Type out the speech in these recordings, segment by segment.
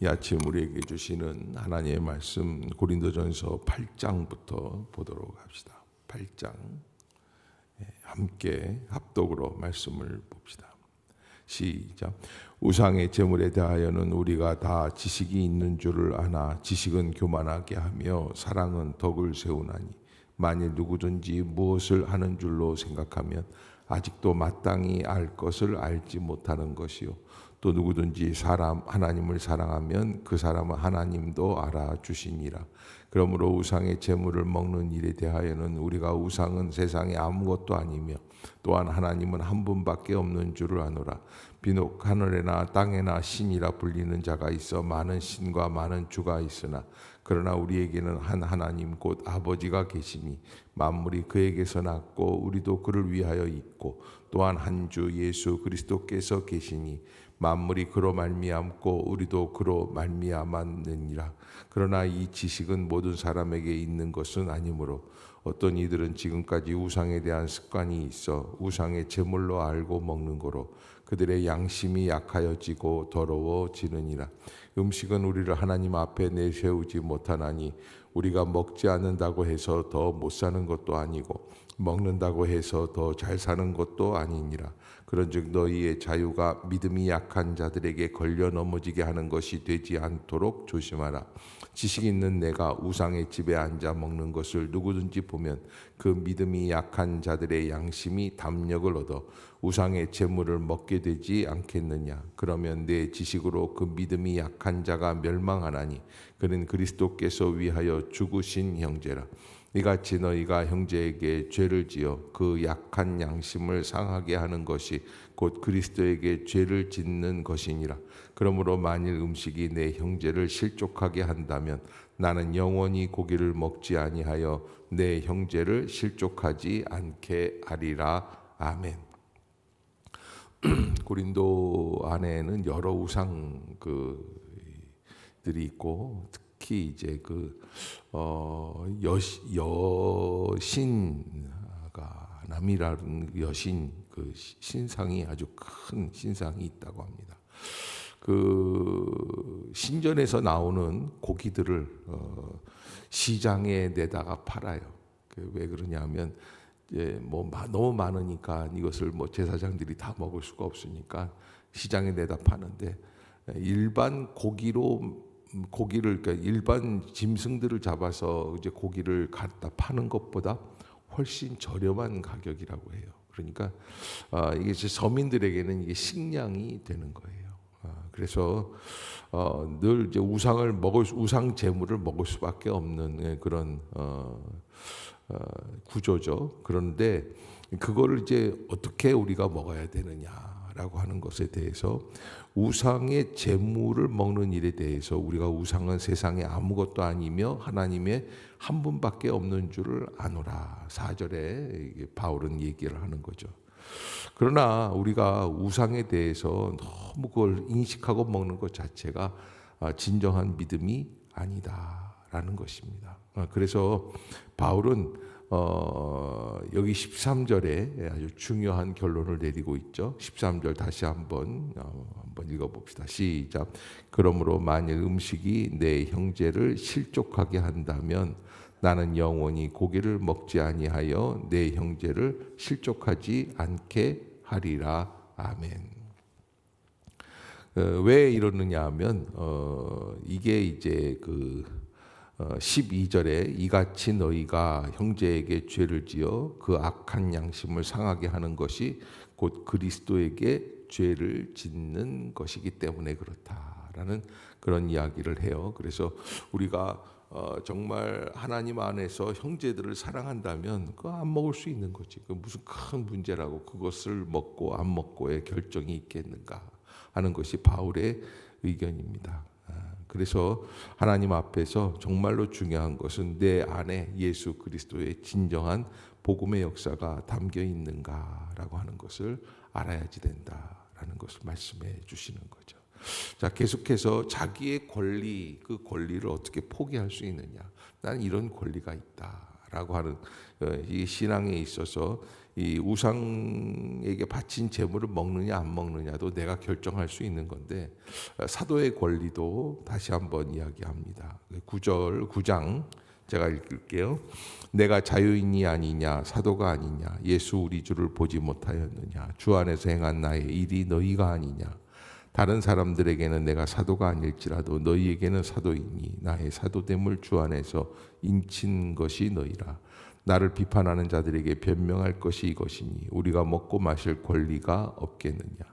이 아침 우리에게 주시는 하나님의 말씀 고린도전서 8장부터 보도록 합시다. 8장 함께 합독으로 말씀을 봅시다. 시작. 우상의 제물에 대하여는 우리가 다 지식이 있는 줄을 아나 지식은 교만하게 하며 사랑은 덕을 세우나니 만일 누구든지 무엇을 하는 줄로 생각하면 아직도 마땅히 알 것을 알지 못하는 것이요 또 누구든지 하나님을 사랑하면 그 사람은 하나님도 알아주시니라. 그러므로 우상의 제물을 먹는 일에 대하여는 우리가 우상은 세상에 아무것도 아니며 또한 하나님은 한 분밖에 없는 줄을 아노라. 비록 하늘에나 땅에나 신이라 불리는 자가 있어 많은 신과 많은 주가 있으나 그러나 우리에게는 한 하나님 곧 아버지가 계시니 만물이 그에게서 났고 우리도 그를 위하여 있고 또한 한 주 예수 그리스도께서 계시니 만물이 그로 말미암고 우리도 그로 말미암았느니라. 그러나 이 지식은 모든 사람에게 있는 것은 아니므로 어떤 이들은 지금까지 우상에 대한 습관이 있어 우상의 제물로 알고 먹는 거로 그들의 양심이 약하여지고 더러워지느니라. 음식은 우리를 하나님 앞에 내세우지 못하나니 우리가 먹지 않는다고 해서 더 못 사는 것도 아니고 먹는다고 해서 더 잘 사는 것도 아니니라. 그런즉 너희의 자유가 믿음이 약한 자들에게 걸려 넘어지게 하는 것이 되지 않도록 조심하라. 지식 있는 내가 우상의 집에 앉아 먹는 것을 누구든지 보면 그 믿음이 약한 자들의 양심이 담력을 얻어 우상의 제물을 먹게 되지 않겠느냐. 그러면 내 지식으로 그 믿음이 약한 자가 멸망하나니 그는 그리스도께서 위하여 죽으신 형제라. 이같이 너희가 형제에게 죄를 지어 그 약한 양심을 상하게 하는 것이 곧 그리스도에게 죄를 짓는 것이니라. 그러므로 만일 음식이 내 형제를 실족하게 한다면 나는 영원히 고기를 먹지 아니하여 내 형제를 실족하지 않게 하리라. 아멘. 고린도 안에는 여러 우상 들이 있고 특히 이제 여신가 남이라는 여신 그 신상이 아주 큰 신상이 있다고 합니다. 그 신전에서 나오는 고기들을 시장에 내다가 팔아요. 왜 그러냐면 이제 뭐 너무 많으니까 이것을 뭐 제사장들이 다 먹을 수가 없으니까 시장에 내다 파는데 일반 고기를 그러니까 일반 짐승들을 잡아서 이제 고기를 갖다 파는 것보다 훨씬 저렴한 가격이라고 해요. 그러니까 이게 이제 서민들에게는 이게 식량이 되는 거예요. 그래서 늘 이제 우상 제물을 먹을 수밖에 없는 그런 구조죠. 그런데 그거를 이제 어떻게 우리가 먹어야 되느냐라고 하는 것에 대해서 우상의 제물을 먹는 일에 대해서 우리가 우상은 세상에 아무것도 아니며 하나님의 한 분밖에 없는 줄을 아노라. 4절에 바울은 얘기를 하는 거죠. 그러나 우리가 우상에 대해서 너무 그걸 인식하고 먹는 것 자체가 진정한 믿음이 아니다라는 것입니다. 그래서 바울은 여기 13절에 아주 중요한 결론을 내리고 있죠. 13절 다시 한번 읽어봅시다. 시작. 그러므로 만일 음식이 내 형제를 실족하게 한다면 나는 영원히 고기를 먹지 아니하여 내 형제를 실족하지 않게 하리라. 아멘. 왜 이러느냐 하면 이게 이제 12절에 이같이 너희가 형제에게 죄를 지어 그 악한 양심을 상하게 하는 것이 곧 그리스도에게 죄를 짓는 것이기 때문에 그렇다라는 그런 이야기를 해요. 그래서 우리가 정말 하나님 안에서 형제들을 사랑한다면 그거 안 먹을 수 있는 거지. 그 무슨 큰 문제라고 그것을 먹고 안 먹고의 결정이 있겠는가 하는 것이 바울의 의견입니다. 그래서 하나님 앞에서 정말로 중요한 것은 내 안에 예수 그리스도의 진정한 복음의 역사가 담겨 있는가라고 하는 것을 알아야지 된다라는 것을 말씀해 주시는 거죠. 자, 계속해서 자기의 권리, 그 권리를 어떻게 포기할 수 있느냐? 나는 이런 권리가 있다라고 라고 하는 이 신앙에 있어서 이 우상에게 바친 제물을 먹느냐 안 먹느냐도 내가 결정할 수 있는 건데, 사도의 권리도 다시 한번 이야기합니다. 9장 제가 읽을게요. 내가 자유인이 아니냐, 사도가 아니냐, 예수 우리 주를 보지 못하였느냐, 주 안에서 행한 나의 일이 너희가 아니냐. 다른 사람들에게는 내가 사도가 아닐지라도 너희에게는 사도이니 나의 사도됨을 주 안에서 인친 것이 너희라. 나를 비판하는 자들에게 변명할 것이 이것이니 우리가 먹고 마실 권리가 없겠느냐.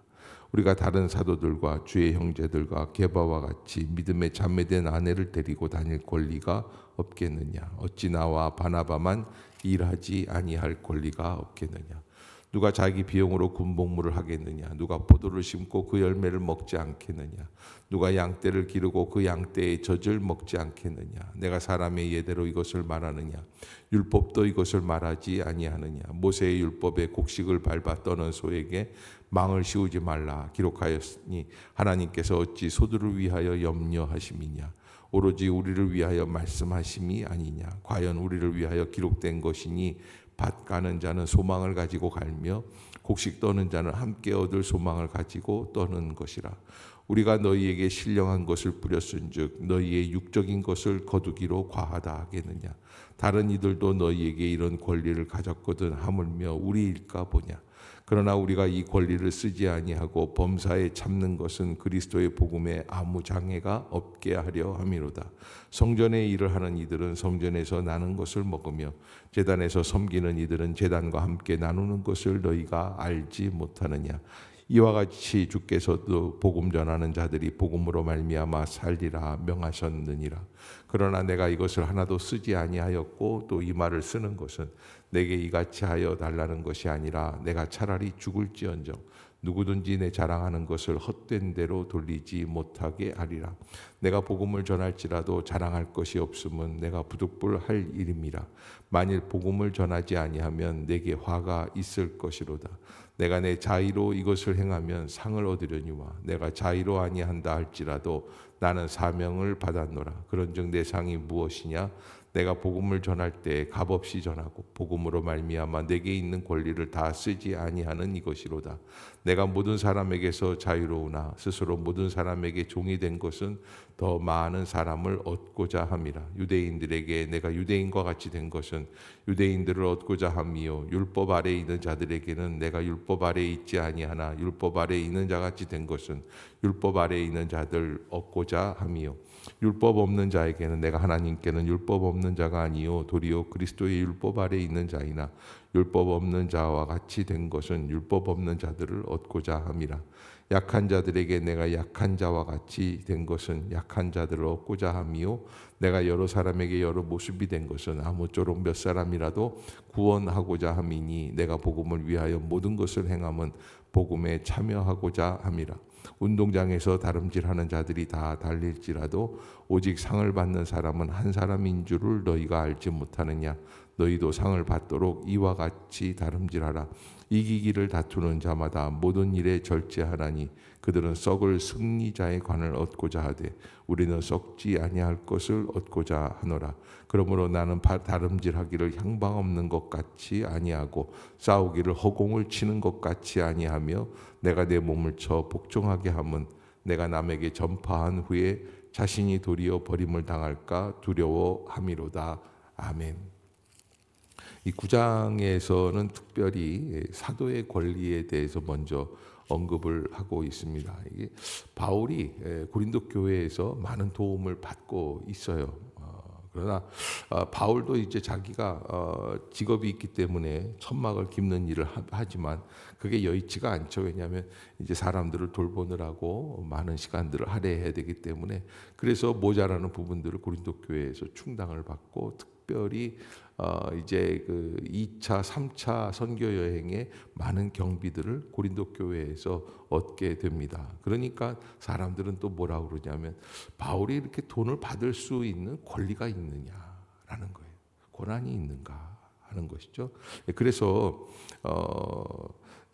우리가 다른 사도들과 주의 형제들과 게바와 같이 믿음에 자매된 아내를 데리고 다닐 권리가 없겠느냐. 어찌 나와 바나바만 일하지 아니할 권리가 없겠느냐. 누가 자기 비용으로 군복무를 하겠느냐. 누가 포도를 심고 그 열매를 먹지 않겠느냐. 누가 양떼를 기르고 그 양떼의 젖을 먹지 않겠느냐. 내가 사람의 예대로 이것을 말하느냐. 율법도 이것을 말하지 아니하느냐. 모세의 율법에 곡식을 밟아 떠는 소에게 망을 씌우지 말라 기록하였으니 하나님께서 어찌 소들을 위하여 염려하심이냐. 오로지 우리를 위하여 말씀하심이 아니냐. 과연 우리를 위하여 기록된 것이니 밭 가는 자는 소망을 가지고 갈며 곡식 떠는 자는 함께 얻을 소망을 가지고 떠는 것이라. 우리가 너희에게 신령한 것을 뿌렸은즉 너희의 육적인 것을 거두기로 과하다 하겠느냐. 다른 이들도 너희에게 이런 권리를 가졌거든 하물며 우리일까 보냐. 그러나 우리가 이 권리를 쓰지 아니하고 범사에 참는 것은 그리스도의 복음에 아무 장애가 없게 하려 함이로다. 성전의 일을 하는 이들은 성전에서 나는 것을 먹으며 제단에서 섬기는 이들은 제단과 함께 나누는 것을 너희가 알지 못하느냐. 이와 같이 주께서도 복음 전하는 자들이 복음으로 말미암아 살리라 명하셨느니라. 그러나 내가 이것을 하나도 쓰지 아니하였고 또 이 말을 쓰는 것은 내게 이같이 하여 달라는 것이 아니라 내가 차라리 죽을지언정 누구든지 내 자랑하는 것을 헛된 대로 돌리지 못하게 하리라. 내가 복음을 전할지라도 자랑할 것이 없음은 내가 부득불할 일임이라. 만일 복음을 전하지 아니하면 내게 화가 있을 것이로다. 내가 내 자의로 이것을 행하면 상을 얻으려니와 내가 자의로 아니한다 할지라도 나는 사명을 받았노라. 그런즉 내 상이 무엇이냐? 내가 복음을 전할 때 값없이 전하고 복음으로 말미암아 내게 있는 권리를 다 쓰지 아니하는 이것이로다. 내가 모든 사람에게서 자유로우나 스스로 모든 사람에게 종이 된 것은 더 많은 사람을 얻고자 함이라. 유대인들에게 내가 유대인과 같이 된 것은 유대인들을 얻고자 함이요 율법 아래에 있는 자들에게는 내가 율법 아래에 있지 아니하나 율법 아래에 있는 자같이 된 것은 율법 아래에 있는 자들 얻고자 함이요 율법 없는 자에게는 내가 하나님께는 율법 없는 자가 아니요 도리어 그리스도의 율법 아래에 있는 자이나 율법 없는 자와 같이 된 것은 율법 없는 자들을 얻고자 함이라. 약한 자들에게 내가 약한 자와 같이 된 것은 약한 자들을 얻고자 함이요 내가 여러 사람에게 여러 모습이 된 것은 아무쪼록 몇 사람이라도 구원하고자 함이니 내가 복음을 위하여 모든 것을 행함은 복음에 참여하고자 함이라. 운동장에서 다름질하는 자들이 다 달릴지라도 오직 상을 받는 사람은 한 사람인 줄을 너희가 알지 못하느냐. 너희도 상을 받도록 이와 같이 다름질하라. 이기기를 다투는 자마다 모든 일에 절제하라니 그들은 썩을 승리자의 관을 얻고자 하되 우리는 썩지 아니할 것을 얻고자 하노라. 그러므로 나는 다름질하기를 향방 없는 것 같이 아니하고 싸우기를 허공을 치는 것 같이 아니하며 내가 내 몸을 쳐 복종하게 함은 내가 남에게 전파한 후에 자신이 도리어 버림을 당할까 두려워함이로다. 아멘. 이 9장에서는 특별히 사도의 권리에 대해서 먼저 언급을 하고 있습니다. 이게 바울이 고린도 교회에서 많은 도움을 받고 있어요. 그러나 바울도 이제 자기가 직업이 있기 때문에 천막을 깁는 일을 하지만 그게 여의치가 않죠. 왜냐하면 이제 사람들을 돌보느라고 많은 시간들을 할애해야 되기 때문에 그래서 모자라는 부분들을 고린도 교회에서 충당을 받고 특별히 이제 그 2차, 3차 선교 여행에 많은 경비들을 고린도 교회에서 얻게 됩니다. 그러니까 사람들은 또 뭐라고 그러냐면 바울이 이렇게 돈을 받을 수 있는 권리가 있느냐라는 거예요. 권한이 있는가 하는 것이죠. 그래서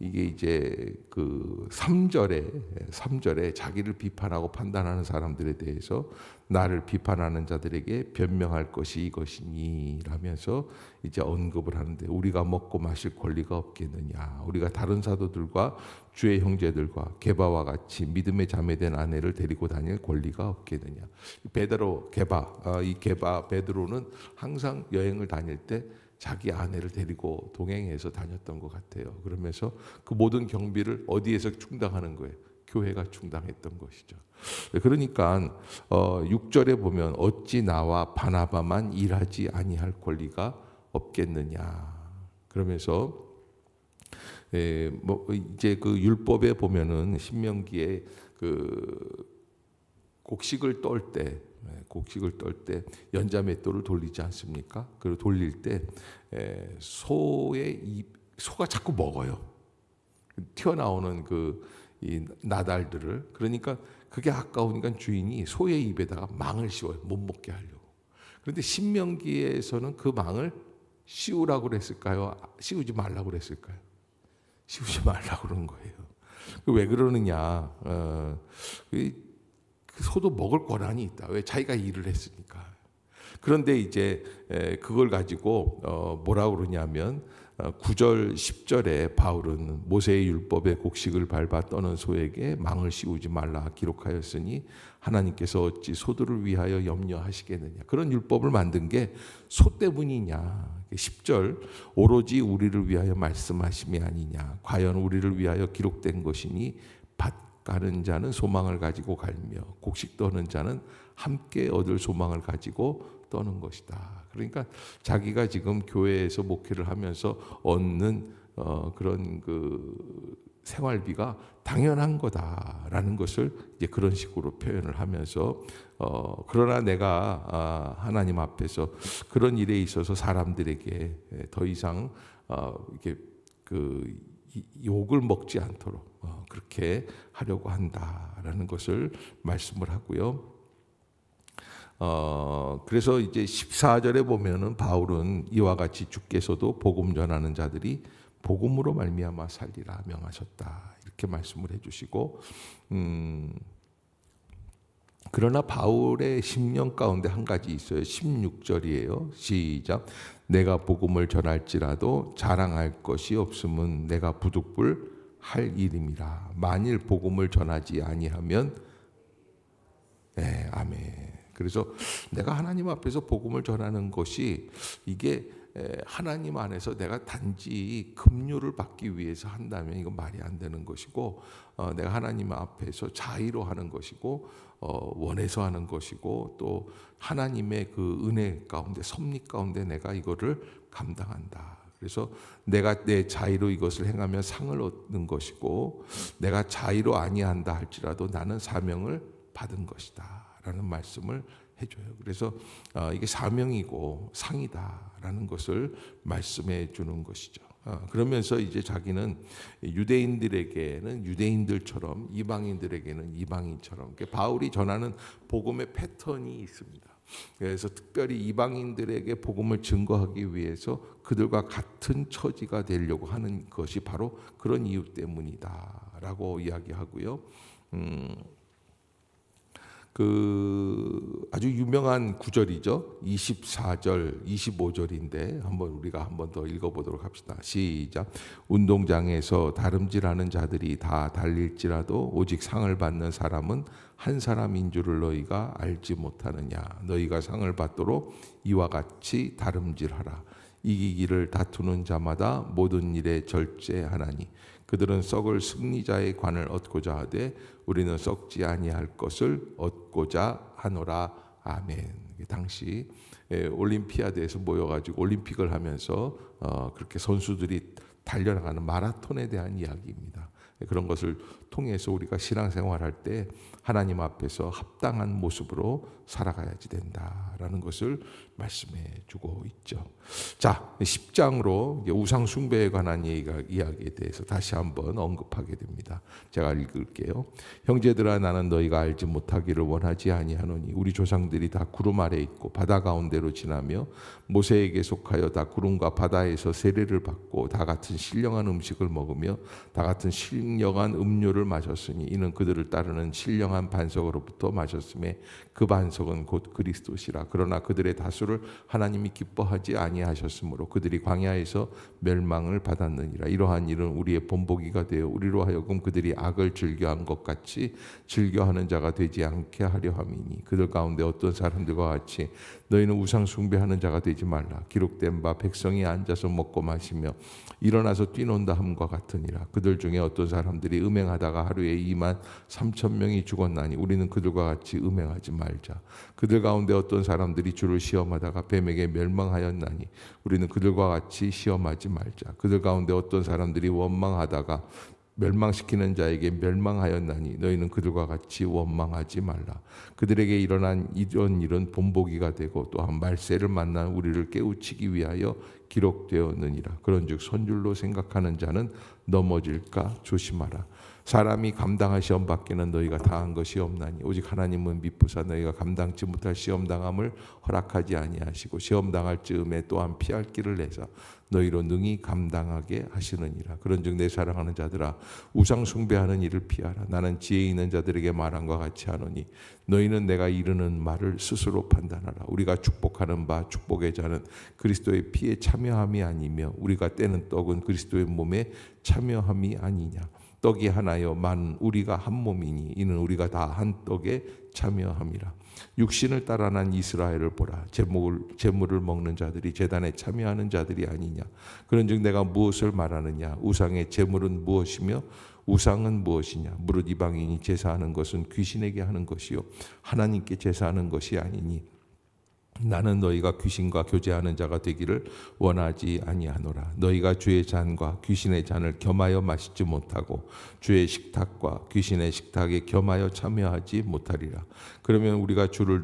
이게 이제 그 3절에 자기를 비판하고 판단하는 사람들에 대해서 나를 비판하는 자들에게 변명할 것이 이것이니 라면서 이제 언급을 하는데, 우리가 먹고 마실 권리가 없겠느냐, 우리가 다른 사도들과 주의 형제들과 게바와 같이 믿음의 자매된 아내를 데리고 다닐 권리가 없겠느냐. 베드로 이 게바 베드로는 항상 여행을 다닐 때 자기 아내를 데리고 동행해서 다녔던 것 같아요. 그러면서 그 모든 경비를 어디에서 충당하는 거예요? 교회가 충당했던 것이죠. 그러니까 6절에 보면 어찌 나와 바나바만 일하지 아니할 권리가 없겠느냐. 그러면서 뭐 이제 그 율법에 보면은 신명기에 그 곡식을 떨 때 연자맷돌을 돌리지 않습니까? 그리고 돌릴 때 소가 자꾸 먹어요. 튀어나오는 이 나달들을. 그러니까 그게 아까우니까 주인이 소의 입에다가 망을 씌워요. 못 먹게 하려고. 그런데 신명기에서는 그 망을 씌우라고 그랬을까요? 씌우지 말라고 그랬을까요? 씌우지 말라고 그런 거예요. 왜 그러느냐? 그 소도 먹을 권한이 있다. 왜? 자기가 일을 했으니까. 그런데 이제 그걸 가지고 뭐라고 그러냐면 9절 10절에 바울은 모세의 율법에 곡식을 밟아 떠는 소에게 망을 씌우지 말라 기록하였으니 하나님께서 어찌 소들을 위하여 염려하시겠느냐. 그런 율법을 만든 게 소 때문이냐. 10절 오로지 우리를 위하여 말씀하심이 아니냐. 과연 우리를 위하여 기록된 것이니 밭 가는 자는 소망을 가지고 갈며 곡식 떠는 자는 함께 얻을 소망을 가지고 떠는 것이다. 그러니까 자기가 지금 교회에서 목회를 하면서 얻는 그런 그 생활비가 당연한 거다라는 것을 이제 그런 식으로 표현을 하면서 그러나 내가 하나님 앞에서 그런 일에 있어서 사람들에게 더 이상 이렇게 그 욕을 먹지 않도록 그렇게 하려고 한다라는 것을 말씀을 하고요. 그래서 이제 14절에 보면은 바울은 이와 같이 주께서도 복음 전하는 자들이 복음으로 말미암아 살리라 명하셨다 이렇게 말씀을 해주시고, 그러나 바울의 심령 가운데 한 가지 있어요. 16절이에요. 시작. 내가 복음을 전할지라도 자랑할 것이 없음은 내가 부득불 할 일임이라. 만일 복음을 전하지 아니하면 아멘. 그래서 내가 하나님 앞에서 복음을 전하는 것이 이게 하나님 안에서 내가 단지 급료를 받기 위해서 한다면 이건 말이 안 되는 것이고, 내가 하나님 앞에서 자의로 하는 것이고 원해서 하는 것이고, 또 하나님의 그 은혜 가운데 섭리 가운데 내가 이거를 감당한다. 그래서 내가 내 자의로 이것을 행하면 상을 얻는 것이고, 내가 자의로 아니한다 할지라도 나는 사명을 받은 것이다 라는 말씀을 해줘요. 그래서 이게 사명이고 상이다라는 것을 말씀해 주는 것이죠. 그러면서 이제 자기는 유대인들에게는 유대인들처럼 이방인들에게는 이방인처럼, 바울이 전하는 복음의 패턴이 있습니다. 그래서 특별히 이방인들에게 복음을 증거하기 위해서 그들과 같은 처지가 되려고 하는 것이 바로 그런 이유 때문이다라고 이야기하고요. 그 아주 유명한 구절이죠. 24절, 25절인데 우리가 한 번 더 읽어보도록 합시다. 시작. 운동장에서 다름질하는 자들이 다 달릴지라도 오직 상을 받는 사람은 한 사람인 줄을 너희가 알지 못하느냐. 너희가 상을 받도록 이와 같이 다름질하라. 이기기를 다투는 자마다 모든 일에 절제하나니 그들은 썩을 승리자의 관을 얻고자 하되 우리는 썩지 아니할 것을 얻고자 하노라. 아멘. 당시 올림피아드에서 모여가지고 올림픽을 하면서 그렇게 선수들이 달려나가는 마라톤에 대한 이야기입니다. 그런 것을 통해서 우리가 신앙생활할 때 하나님 앞에서 합당한 모습으로 살아가야지 된다라는 것을 말씀해 주고 있죠. 자, 10장으로 우상 숭배에 관한 이야기에 대해서 다시 한번 언급하게 됩니다. 제가 읽을게요. 형제들아, 나는 너희가 알지 못하기를 원하지 아니하노니 우리 조상들이 다 구름 아래 있고 바다 가운데로 지나며 모세에게 속하여 다 구름과 바다에서 세례를 받고 다 같은 신령한 음식을 먹으며 다 같은 신령한 음료를 마셨으니 이는 그들을 따르는 신령한 반석으로부터 마셨음에 그 반석은 곧 그리스도시라. 그러나 그들의 다수를 하나님이 기뻐하지 아니하셨으므로 그들이 광야에서 멸망을 받았느니라. 이러한 일은 우리의 본보기가 되어 우리로 하여금 그들이 악을 즐겨한 것 같이 즐겨하는 자가 되지 않게 하려 함이니 그들 가운데 어떤 사람들과 같이 너희는 우상 숭배하는 자가 되지 말라. 기록된 바 백성이 앉아서 먹고 마시며 일어나서 뛰논다 함과 같으니라. 그들 중에 어떤 사람들이 음행하다가 하루에 2만 3천 명이 죽었나니 우리는 그들과 같이 음행하지 말자. 그들 가운데 어떤 사람들이 주를 시험하다가 뱀에게 멸망하였나니 우리는 그들과 같이 시험하지 말자. 그들 가운데 어떤 사람들이 원망하다가 멸망시키는 자에게 멸망하였나니 너희는 그들과 같이 원망하지 말라. 그들에게 일어난 이런 일은 본보기가 되고 또한 말세를 만난 우리를 깨우치기 위하여 기록되었느니라. 그런즉 선줄로 생각하는 자는 넘어질까 조심하라. 사람이 감당할 시험 받기는 너희가 당한 것이 없나니 오직 하나님은 미쁘사 너희가 감당치 못할 시험 당함을 허락하지 아니하시고 시험 당할 즈음에 또한 피할 길을 내사 너희로 능히 감당하게 하시느니라. 그런즉 내 사랑하는 자들아, 우상 숭배하는 일을 피하라. 나는 지혜 있는 자들에게 말함과 같이 하노니 너희는 내가 이르는 말을 스스로 판단하라. 우리가 축복하는 바 축복의 자는 그리스도의 피에 참여함이 아니며 우리가 떼는 떡은 그리스도의 몸에 참여함이 아니냐. 떡이 하나여 만 우리가 한 몸이니 이는 우리가 다 한 떡에 참여함이라. 육신을 따라 난 이스라엘을 보라. 제물을 먹는 자들이 제단에 참여하는 자들이 아니냐. 그런즉 내가 무엇을 말하느냐. 우상의 제물은 무엇이며 우상은 무엇이냐. 무릇 이방인이 제사하는 것은 귀신에게 하는 것이요 하나님께 제사하는 것이 아니니 나는 너희가 귀신과 교제하는 자가 되기를 원하지 아니하노라. 너희가 주의 잔과 귀신의 잔을 겸하여 마시지 못하고 주의 식탁과 귀신의 식탁에 겸하여 참여하지 못하리라. 그러면 우리가 주를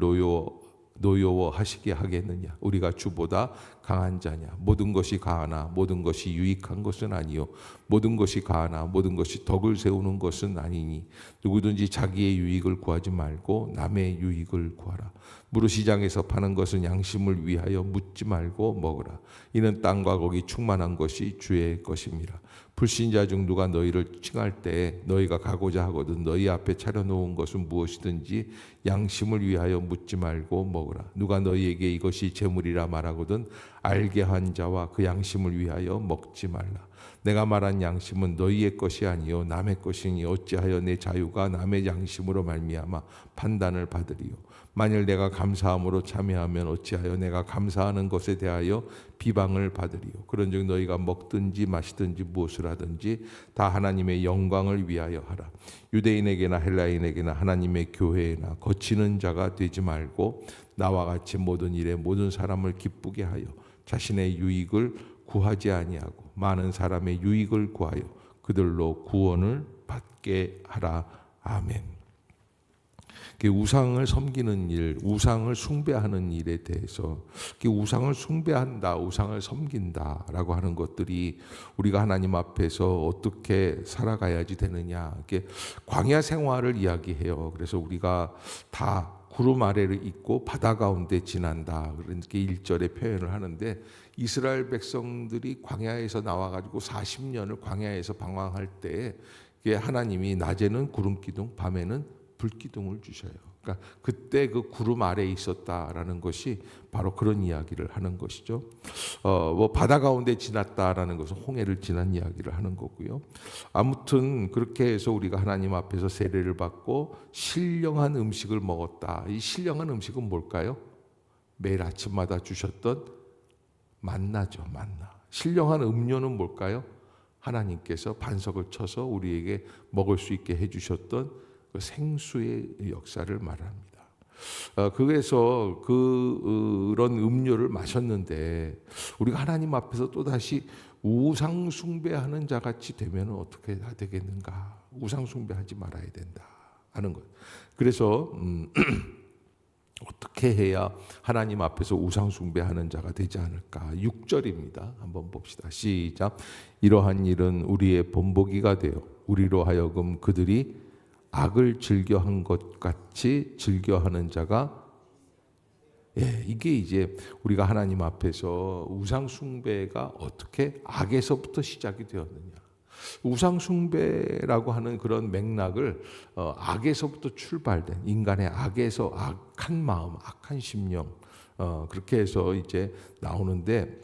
노여워하시게 하겠느냐. 우리가 주보다 강한 자냐. 모든 것이 가하나 모든 것이 유익한 것은 아니요 모든 것이 가하나 모든 것이 덕을 세우는 것은 아니니 누구든지 자기의 유익을 구하지 말고 남의 유익을 구하라. 무릇시장에서 파는 것은 양심을 위하여 묻지 말고 먹으라. 이는 땅과 거기 충만한 것이 주의 것임이라. 불신자 중 누가 너희를 칭할 때에 너희가 가고자 하거든 너희 앞에 차려놓은 것은 무엇이든지 양심을 위하여 묻지 말고 먹으라. 누가 너희에게 이것이 재물이라 말하거든 알게 한 자와 그 양심을 위하여 먹지 말라. 내가 말한 양심은 너희의 것이 아니요 남의 것이니 어찌하여 내 자유가 남의 양심으로 말미암아 판단을 받으리요. 만일 내가 감사함으로 참여하면 어찌하여 내가 감사하는 것에 대하여 비방을 받으리요. 그런즉 너희가 먹든지 마시든지 무엇을 하든지 다 하나님의 영광을 위하여 하라. 유대인에게나 헬라인에게나 하나님의 교회에나 거치는 자가 되지 말고 나와 같이 모든 일에 모든 사람을 기쁘게 하여 자신의 유익을 구하지 아니하고 많은 사람의 유익을 구하여 그들로 구원을 받게 하라. 아멘. 우상을 섬기는 일, 우상을 숭배하는 일에 대해서 우상을 숭배한다, 우상을 섬긴다라고 하는 것들이 우리가 하나님 앞에서 어떻게 살아가야지 되느냐. 광야 생활을 이야기해요. 그래서 우리가 다 구름 아래를 있고 바다 가운데 지난다. 그렇게 1절에 표현을 하는데 이스라엘 백성들이 광야에서 나와가지고 40년을 광야에서 방황할 때 하나님이 낮에는 구름 기둥, 밤에는 불기둥을 주셔요. 그러니까 그때 그 구름 아래에 있었다라는 것이 바로 그런 이야기를 하는 것이죠. 바다 가운데 지났다라는 것은 홍해를 지난 이야기를 하는 거고요. 아무튼 그렇게 해서 우리가 하나님 앞에서 세례를 받고 신령한 음식을 먹었다. 이 신령한 음식은 뭘까요? 매일 아침마다 주셨던 만나죠, 만나. 신령한 음료는 뭘까요? 하나님께서 반석을 쳐서 우리에게 먹을 수 있게 해주셨던 그 생수의 역사를 말합니다. 그래서 그런 음료를 마셨는데 우리가 하나님 앞에서 또다시 우상 숭배하는 자 같이 되면 어떻게 되겠는가? 우상 숭배하지 말아야 된다 하는 것. 그래서 어떻게 해야 하나님 앞에서 우상 숭배하는 자가 되지 않을까? 6절입니다. 한번 봅시다. 시작. 이러한 일은 우리의 본보기가 되어 우리로 하여금 그들이 악을 즐겨한 것 같이 즐겨하는 자가, 이게 이제 우리가 하나님 앞에서 우상 숭배가 어떻게 악에서부터 시작이 되었느냐. 우상 숭배라고 하는 그런 맥락을 악에서부터 출발된 인간의 악에서 악한 마음, 악한 심령, 그렇게 해서 이제 나오는데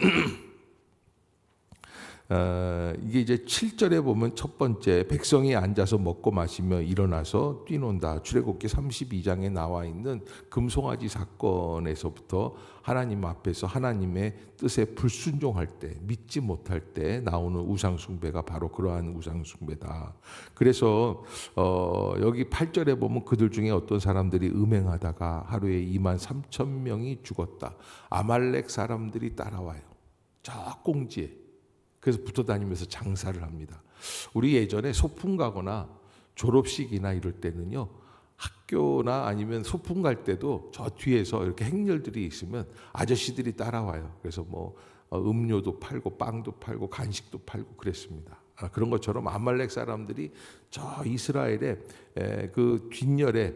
이게 이제 7절에 보면 첫 번째 백성이 앉아서 먹고 마시며 일어나서 뛰논다. 출애굽기 32장에 나와 있는 금송아지 사건에서부터 하나님 앞에서 하나님의 뜻에 불순종할 때, 믿지 못할 때 나오는 우상 숭배가 바로 그러한 우상 숭배다. 그래서 여기 8절에 보면 그들 중에 어떤 사람들이 음행하다가 하루에 23,000명이 죽었다. 아말렉 사람들이 따라와요. 저 꽁지에. 그래서 붙어 다니면서 장사를 합니다. 우리 예전에 소풍 가거나 졸업식이나 이럴 때는요, 학교나 아니면 소풍 갈 때도 저 뒤에서 이렇게 행렬들이 있으면 아저씨들이 따라와요. 그래서 뭐 음료도 팔고 빵도 팔고 간식도 팔고 그랬습니다. 그런 것처럼 아말렉 사람들이 저 이스라엘의 그 뒷열에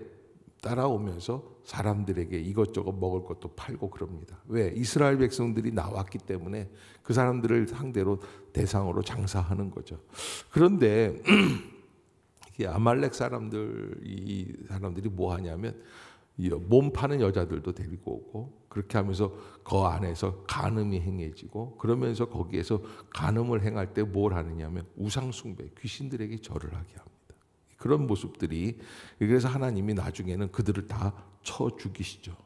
따라오면서 사람들에게 이것저것 먹을 것도 팔고 그럽니다. 왜? 이스라엘 백성들이 나왔기 때문에 그 사람들을 상대로 대상으로 장사하는 거죠. 그런데 이 아말렉 이 사람들이 뭐 하냐면 몸 파는 여자들도 데리고 오고 그렇게 하면서 그 안에서 간음이 행해지고 그러면서 거기에서 간음을 행할 때 뭘 하느냐면 우상 숭배, 귀신들에게 절을 하게 합니다. 그런 모습들이, 그래서 하나님이 나중에는 그들을 다 쳐 죽이시죠.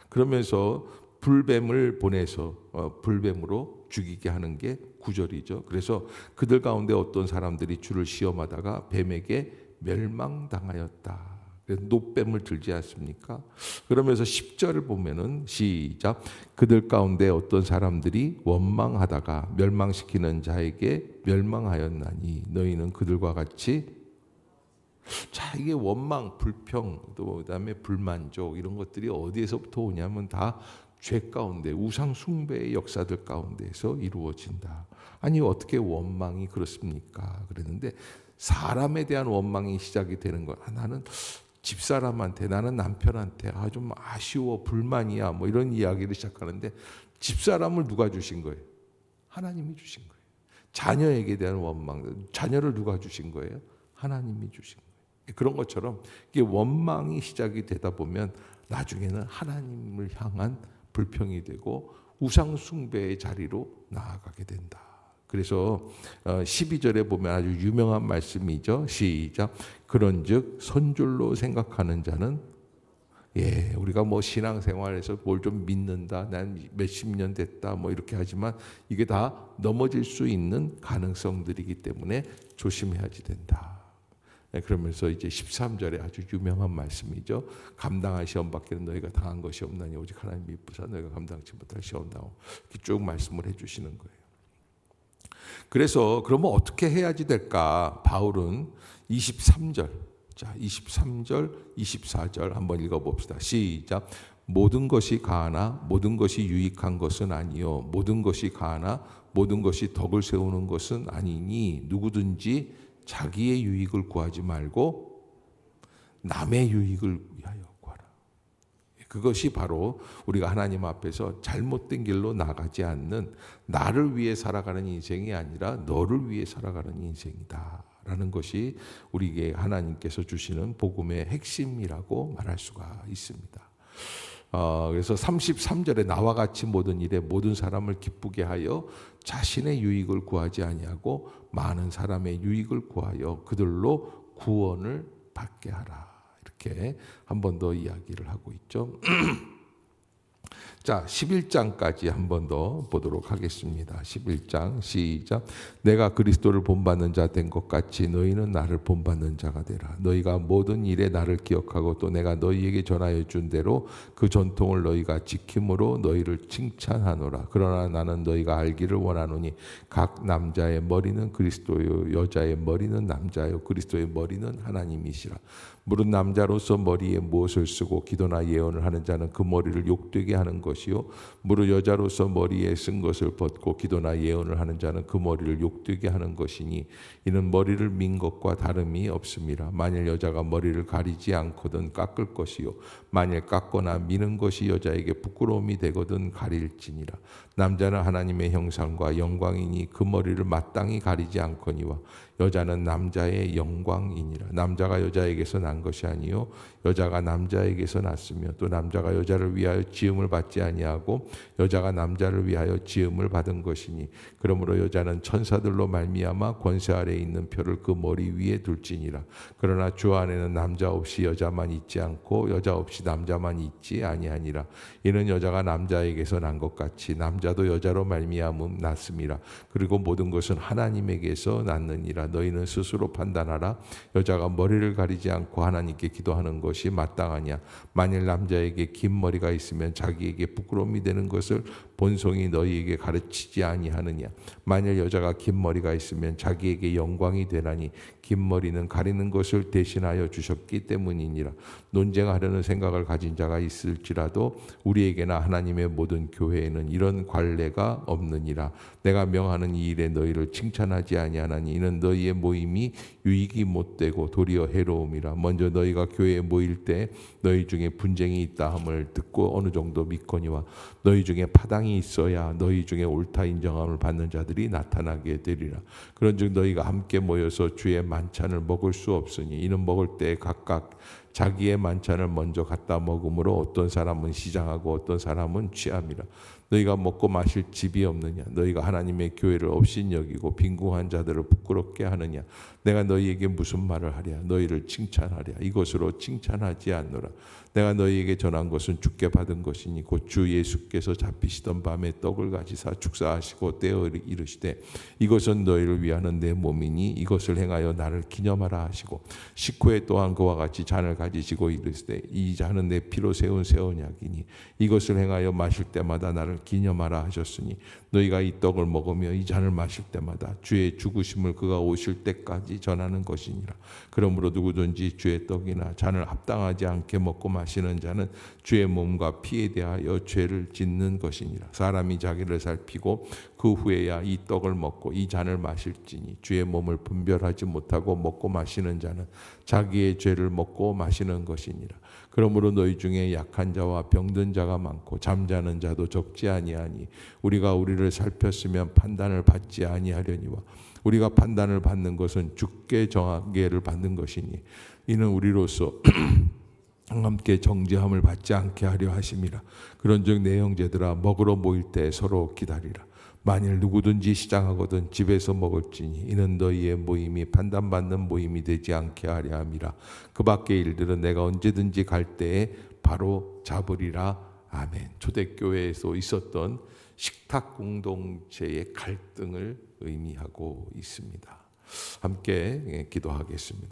그러면서 불뱀을 보내서 불뱀으로 죽이게 하는 게 9절이죠. 그래서 그들 가운데 어떤 사람들이 주를 시험하다가 뱀에게 멸망당하였다. 노뱀을 들지 않습니까? 그러면서 10절을 보면은 시작. 그들 가운데 어떤 사람들이 원망하다가 멸망시키는 자에게 멸망하였나니 너희는 그들과 같이. 자, 이게 원망, 불평, 또 그다음에 불만족 이런 것들이 어디에서부터 오냐면 다 죄 가운데 우상 숭배의 역사들 가운데에서 이루어진다. 아니 어떻게 원망이 그렇습니까? 그랬는데 사람에 대한 원망이 시작이 되는 거야. 나는 집사람한테, 나는 남편한테 좀 아쉬워, 불만이야, 뭐 이런 이야기를 시작하는데 집사람을 누가 주신 거예요? 하나님이 주신 거예요. 자녀에게 대한 원망, 자녀를 누가 주신 거예요? 하나님이 주신 거예요. 그런 것처럼 이게 원망이 시작이 되다 보면 나중에는 하나님을 향한 불평이 되고 우상 숭배의 자리로 나아가게 된다. 그래서 12절에 보면 아주 유명한 말씀이죠. 시작. 그런즉 선줄로 생각하는 자는, 우리가 뭐 신앙생활에서 뭘 좀 믿는다, 난 몇십 년 됐다, 뭐 이렇게 하지만 이게 다 넘어질 수 있는 가능성들이기 때문에 조심해야지 된다. 그러면서 이제 13절에 아주 유명한 말씀이죠. 감당할 시험 밖에는 너희가 당한 것이 없나니 오직 하나님이 이쁘사 너희가 감당치 못할 시험 당하고, 이렇게 쭉 말씀을 해주시는 거예요. 그래서 그러면 어떻게 해야지 될까? 바울은 23절, 자 23절, 24절 한번 읽어봅시다. 시작. 모든 것이 가하나 모든 것이 유익한 것은 아니요 모든 것이 가하나 모든 것이 덕을 세우는 것은 아니니 누구든지 자기의 유익을 구하지 말고 남의 유익을 위하여 구하라. 그것이 바로 우리가 하나님 앞에서 잘못된 길로 나가지 않는, 나를 위해 살아가는 인생이 아니라 너를 위해 살아가는 인생이다 라는 것이 우리에게 하나님께서 주시는 복음의 핵심이라고 말할 수가 있습니다. 그래서 33절에 나와 같이 모든 일에 모든 사람을 기쁘게 하여 자신의 유익을 구하지 아니하고 많은 사람의 유익을 구하여 그들로 구원을 받게 하라. 이렇게 한 번 더 이야기를 하고 있죠. 자, 11장까지 한 번 더 보도록 하겠습니다. 11장 시작. 내가 그리스도를 본받는 자 된 것 같이 너희는 나를 본받는 자가 되라. 너희가 모든 일에 나를 기억하고 또 내가 너희에게 전하여 준 대로 그 전통을 너희가 지킴으로 너희를 칭찬하노라. 그러나 나는 너희가 알기를 원하노니 각 남자의 머리는 그리스도요 여자의 머리는 남자요 그리스도의 머리는 하나님이시라. 무릇 남자로서 머리에 무엇을 쓰고 기도나 예언을 하는 자는 그 머리를 욕되게 하는 것이요 무릇 여자로서 머리에 쓴 것을 벗고 기도나 예언을 하는 자는 그 머리를 욕되게 하는 것이니 이는 머리를 민 것과 다름이 없습니다. 만일 여자가 머리를 가리지 않거든 깎을 것이요 만일 깎거나 미는 것이 여자에게 부끄러움이 되거든 가릴지니라. 남자는 하나님의 형상과 영광이니 그 머리를 마땅히 가리지 않거니와 여자는 남자의 영광이니라. 남자가 여자에게서 난 것이 아니요 여자가 남자에게서 났으며 또 남자가 여자를 위하여 지음을 받지 아니하고 여자가 남자를 위하여 지음을 받은 것이니 그러므로 여자는 천사들로 말미암아 권세 아래에 있는 표를 그 머리 위에 둘지니라. 그러나 주 안에는 남자 없이 여자만 있지 않고 여자 없이 남자만 있지 아니하니라. 이는 여자가 남자에게서 난 것 같이 남자도 여자로 말미암음 났음이라. 그리고 모든 것은 하나님에게서 났느니라. 너희는 스스로 판단하라. 여자가 머리를 가리지 않고 하나님께 기도하는 것이 마땅하냐. 만일 남자에게 긴 머리가 있으면 자기에게 부끄러움이 되는 것을 본성이 너희에게 가르치지 아니하느냐. 만일 여자가 긴 머리가 있으면 자기에게 영광이 되나니 긴 머리는 가리는 것을 대신하여 주셨기 때문이니라. 논쟁하려는 생각을 가진 자가 있을지라도 우리에게나 하나님의 모든 교회에는 이런 관례가 없느니라. 내가 명하는 이 일에 너희를 칭찬하지 아니하나니 이는 너희의 모임이 유익이 못되고 도리어 해로움이라. 먼저 너희가 교회에 모일 때 너희 중에 분쟁이 있다 함을 듣고 어느 정도 믿거니와 너희 중에 파당이 있어야 너희 중에 옳다 인정함을 받는 자들이 나타나게 되리라. 그런즉 너희가 함께 모여서 주의 만찬을 먹을 수 없으니 이는 먹을 때 각각 자기의 만찬을 먼저 갖다 먹으므로 어떤 사람은 시장하고 어떤 사람은 취함이라. 너희가 먹고 마실 집이 없느냐. 너희가 하나님의 교회를 업신여기고 빈궁한 자들을 부끄럽게 하느냐. 내가 너희에게 무슨 말을 하랴. 너희를 칭찬하랴. 이것으로 칭찬하지 않노라. 내가 너희에게 전한 것은 주께 받은 것이니 곧 주 예수께서 잡히시던 밤에 떡을 가지사 축사하시고 떼어 이르시되 이것은 너희를 위하는 내 몸이니 이것을 행하여 나를 기념하라 하시고 식후에 또한 그와 같이 잔을 가지시고 이르시되 이 잔은 내 피로 세운 새 언약이니 이것을 행하여 마실 때마다 나를 기념하라 하셨으니 너희가 이 떡을 먹으며 이 잔을 마실 때마다 주의 죽으심을 그가 오실 때까지 전하는 것이니라. 그러므로 누구든지 주의 떡이나 잔을 합당하지 않게 먹고 마시는 자는 주의 몸과 피에 대하여 죄를 짓는 것이니라. 사람이 자기를 살피고 그 후에야 이 떡을 먹고 이 잔을 마실지니 주의 몸을 분별하지 못하고 먹고 마시는 자는 자기의 죄를 먹고 마시는 것이니라. 그러므로 너희 중에 약한 자와 병든 자가 많고 잠자는 자도 적지 아니하니 우리가 우리를 살폈으면 판단을 받지 아니하려니와 우리가 판단을 받는 것은 주께 정하게를 받는 것이니 이는 우리로서 함께 정죄함을 받지 않게 하려 하심이라. 그런즉 내 형제들아 먹으러 모일 때 서로 기다리라. 만일 누구든지 시장하거든 집에서 먹을지니 이는 너희의 모임이 판단받는 모임이 되지 않게 하려 함이라. 그 밖의 일들은 내가 언제든지 갈 때에 바로 잡으리라. 아멘. 초대교회에서 있었던 식탁 공동체의 갈등을 의미하고 있습니다. 함께 기도하겠습니다.